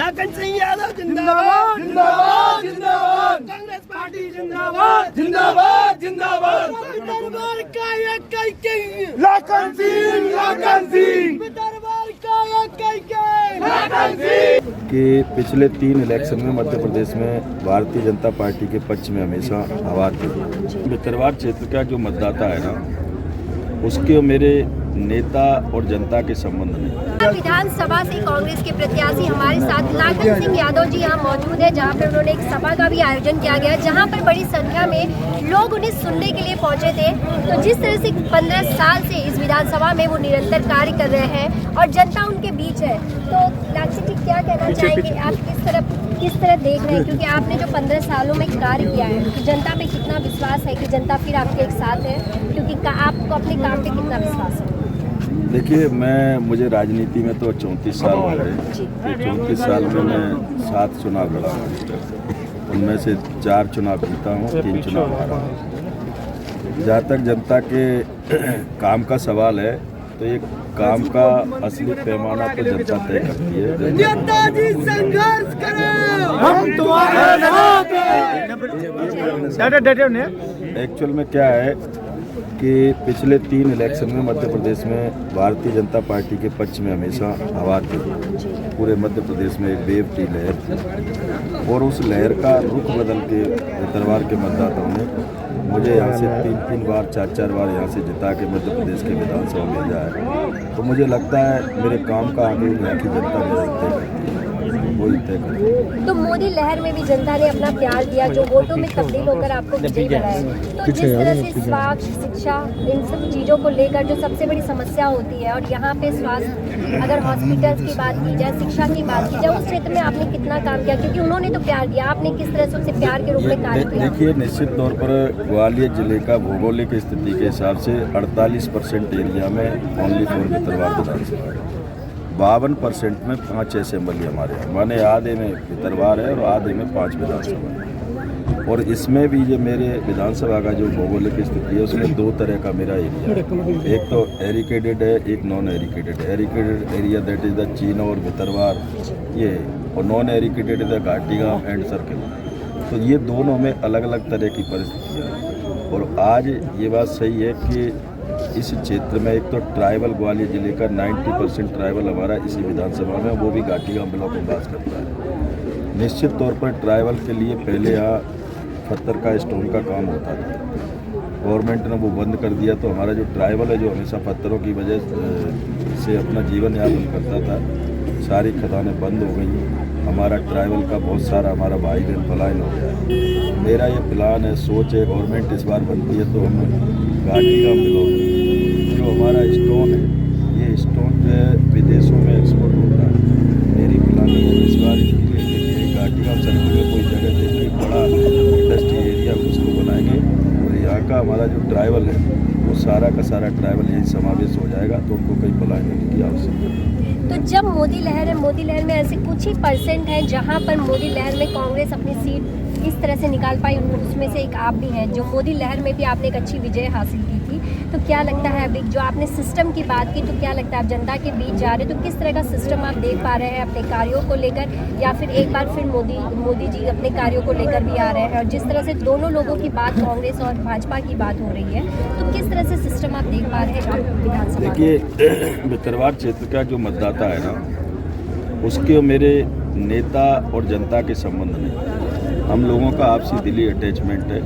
लाखन सिंह यादव जिंदाबाद जिंदाबाद जिंदाबाद, कांग्रेस पार्टी जिंदाबाद जिंदाबाद जिंदाबाद, दरबार का एक लाखन सिंह दरबार का एक लाखन सिंह। कि पिछले 3 इलेक्शन में मध्य प्रदेश में भारतीय जनता पार्टी के पक्ष में हमेशा आवाज थी। भितरवार क्षेत्र का जो मतदाता है ना, उसके और मेरे नेता और जनता के संबंध नहीं। विधानसभा से कांग्रेस के प्रत्याशी हमारे साथ लाखन सिंह यादव जी यहाँ मौजूद है, जहाँ पे उन्होंने एक सभा का भी आयोजन किया गया है, जहाँ पर बड़ी संख्या में लोग उन्हें सुनने के लिए पहुँचे थे। तो जिस तरह से 15 साल से इस विधानसभा में वो निरंतर कार्य कर रहे हैं और जनता उनके बीच है, तो लाखन जी क्या कहना चाहेंगे, आप किस तरह देख रहे हैं, क्योंकि आपने जो 15 सालों में कार्य किया है, तो जनता पे कितना विश्वास है कि जनता फिर आपके एक साथ है, क्योंकि आपको अपने काम पे कितना विश्वास है? देखिए, मुझे राजनीति में तो 34 साल हो गए। 34 साल में मैं 7 चुनाव लड़ा हूँ, उनमें से 4 चुनाव जीता हूँ, 3 चुनाव हारा हूँ। जहाँ तक जनता के काम का सवाल है, तो ये काम का असली पैमाना तो जनता तय करती है। जनता जी संघर्ष करें, हम तुम्हारे साथ हैं। एक्चुअल में क्या है कि पिछले 3 इलेक्शन में मध्य प्रदेश में भारतीय जनता पार्टी के पक्ष में हमेशा आवाज थी। पूरे मध्य प्रदेश में एक वेव थी, लहर थी, और उस लहर का रुख बदल के दरबार के मतदाताओं ने मुझे यहाँ से 3 बार 4 बार यहाँ से जिता के मध्य प्रदेश के विधानसभा में भेजा है। तो मुझे लगता है मेरे काम का आगे यहाँ की जनता वही तय करती है। तो मोदी लहर में भी जनता ने अपना प्यार दिया, जो वोटों में तब्दील होकर आपको विजयी बनाया। तो जिस तरह से स्वास्थ्य, शिक्षा, इन सब चीज़ों को लेकर जो सबसे बड़ी समस्या होती है, और यहाँ पे स्वास्थ्य, अगर हॉस्पिटल्स की बात की जाए, शिक्षा की बात की जाए, उस क्षेत्र में आपने कितना काम किया, क्योंकि उन्होंने तो प्यार दिया, आपने किस तरह से उनसे प्यार के रूप में कार्य किया? देखिए, निश्चित तौर पर ग्वालियर जिले का भौगोलिक स्थिति के हिसाब से 48% एरिया में ओनली फॉर भितरवार विधानसभा है। 52% में 5 असेंबली हमारे यहाँ, माने आधे में भितरवार है और आधे में 5 विधानसभा है। और इसमें भी ये मेरे विधानसभा का जो भौगोलिक स्थिति है, उसमें 2 तरह का मेरा एरिया है। एक तो एरिकेटेड है, एक non irrigated. Irrigated area that is the Chino और भितरवार ये, और non irrigated is the Ghatigaon and circle. तो ये दोनों में अलग अलग तरह की परिस्थितियाँ हैं। और आज ये बात सही है कि इस क्षेत्र में एक तो ट्राइबल, ग्वालियर जिले का 90% ट्राइबल हमारा इसी विधानसभा में, वो भी घाटीगांव ब्लॉक में बास करता है। निश्चित तौर पर ट्राइबल के लिए पहले यहाँ पत्थर का स्टोन का काम होता था, गवर्नमेंट ने वो बंद कर दिया। तो हमारा जो ट्राइबल है, जो हमेशा पत्थरों की वजह से अपना जीवन यापन करता था, सारी खदानें बंद हो गई। हमारा ट्राइबल का बहुत सारा हमारा भाई बहन पलायन हो गया। मेरा ये प्लान है, सोच है, गवर्नमेंट इस बार बनती है तो हम घाटीगांव ब्लॉक जो हमारा स्टोन है, ये स्टोन जो है विदेशों में एक्सपोर्ट होता है। मेरी प्लान है इस बार घाटीगांव सर्किल में कोई जगह देखिए बड़ा इंडस्ट्री एरिया उसको बनाएंगे, और यहाँ का हमारा जो ट्राइबल है, वो सारा का सारा ट्राइबल यही समावेश हो जाएगा, तो उनको कहीं पलायन होने की आवश्यकता नहीं। तो जब मोदी लहर है, मोदी लहर में ऐसे कुछ ही % है जहाँ पर मोदी लहर में कांग्रेस अपनी सीट इस तरह से निकाल पाई, उसमें से एक आप भी हैं, जो मोदी लहर में भी आपने एक अच्छी विजय हासिल की थी। तो क्या लगता है, अभी जो आपने सिस्टम की बात की, तो क्या लगता है आप जनता के बीच जा रहे, तो किस तरह का सिस्टम आप देख पा रहे हैं अपने कार्यों को लेकर, या फिर एक बार फिर मोदी जी अपने कार्यों को लेकर भी आ रहे हैं? और जिस तरह से दोनों लोगों की बात, कांग्रेस और भाजपा की बात हो रही है, तो किस तरह से सिस्टम आप देख पा रहे हैं विधानसभा? देखिए, भितरवार क्षेत्र का जो मतदाता है ना, उसके और मेरे नेता और जनता के संबंध नहीं। हम लोगों का आपसी दिली अटैचमेंट है,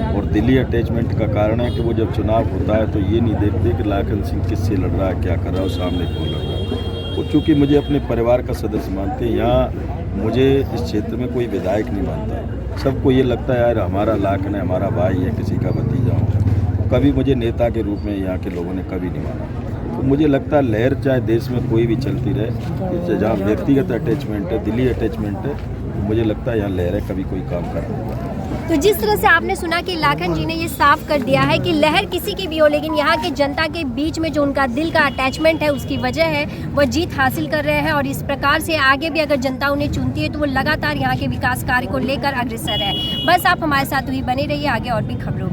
और दिली अटैचमेंट का कारण है कि वो जब चुनाव होता है तो ये नहीं देखते कि लाखन सिंह किससे लड़ रहा है, क्या कर रहा है, सामने कौन लड़ रहा है। वो चूँकि मुझे अपने परिवार का सदस्य मानते हैं, यहाँ मुझे इस क्षेत्र में कोई विधायक नहीं मानता। सबको ये लगता है यार हमारा लाखन है, हमारा भाई है, किसी का भतीजा हो। कभी मुझे नेता के रूप में यहाँ के लोगों ने कभी नहीं माना। तो मुझे लगता है लहर चाहे देश में कोई भी चलती रहे, जहाँ व्यक्तिगत अटैचमेंट है, दिली अटैचमेंट है, मुझे लगता है यहाँ लहर है, कभी कोई काम कर रहा है। तो जिस तरह से आपने सुना कि लाखन जी ने ये साफ कर दिया है कि लहर किसी की भी हो, लेकिन यहाँ के जनता के बीच में जो उनका दिल का अटैचमेंट है, उसकी वजह है वो जीत हासिल कर रहे हैं। और इस प्रकार से आगे भी अगर जनता उन्हें चुनती है तो वो लगातार यहाँ के विकास कार्य को लेकर अग्रसर है। बस आप हमारे साथ ही बने रहिए, आगे और भी खबरों